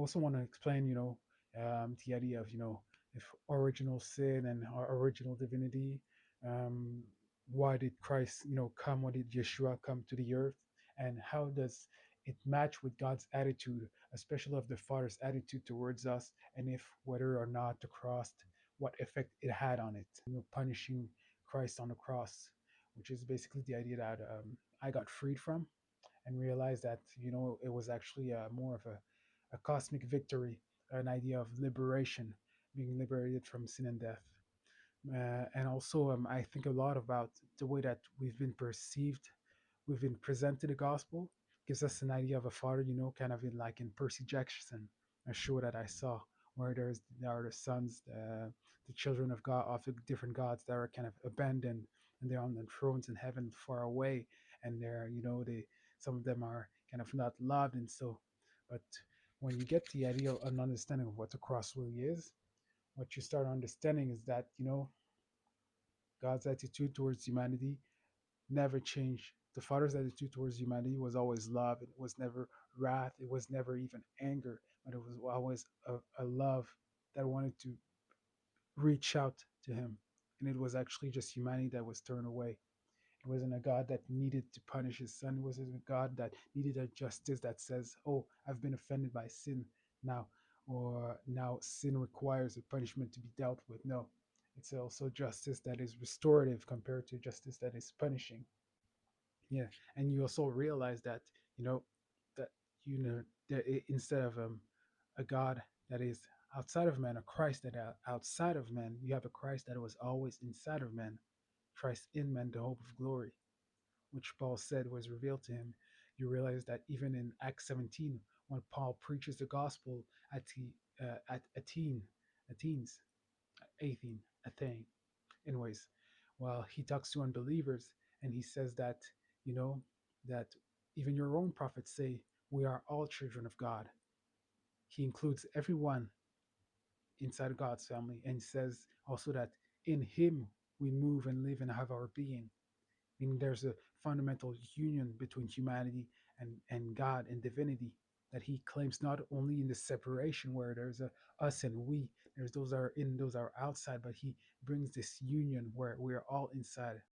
also want to explain, the idea of, if original sin and our original divinity, um, why did Christ, come? Why did Yeshua come to the earth? And how does it match with God's attitude, especially of the Father's attitude towards us, and if whether or not the cross, what effect it had on it, punishing Christ on the cross, which is basically the idea that I got freed from and realized that it was actually more of a cosmic victory, an idea of liberation, being liberated from sin and death. And also, I think a lot about the way that we've been perceived, we've been presented the gospel, gives us an idea of a father, kind of in like in Percy Jackson, a show that I saw, where there are the sons, the children of God, of the different gods that are kind of abandoned, and they're on the thrones in heaven far away, and they're, they, some of them are kind of not loved, and so, but when you get the idea and understanding of what the cross really is, what you start understanding is that, God's attitude towards humanity never changed. The Father's attitude towards humanity was always love. It was never wrath. It was never even anger, but it was always a love that wanted to reach out to Him. And it was actually just humanity that was turned away. It wasn't a God that needed to punish His Son. It wasn't a God that needed a justice that says, "Oh, I've been offended by sin now," or "Now sin requires a punishment to be dealt with." No, it's also justice that is restorative compared to justice that is punishing. Yeah, and you also realize that you know that instead of a God that is outside of man, a Christ that outside of man, you have a Christ that was always inside of man, Christ in man, the hope of glory, which Paul said was revealed to him. You realize that even in Acts 17, when Paul preaches the gospel at Athens, Athene, anyways, well, he talks to unbelievers and he says that, you know, that even your own prophets say we are all children of God. He includes everyone inside God's family and says also that in him we move and live and have our being. Meaning there's a fundamental union between humanity and God and divinity that he claims not only in the separation where there's a us and we, there's those are in, those are outside, but he brings this union where we're all inside.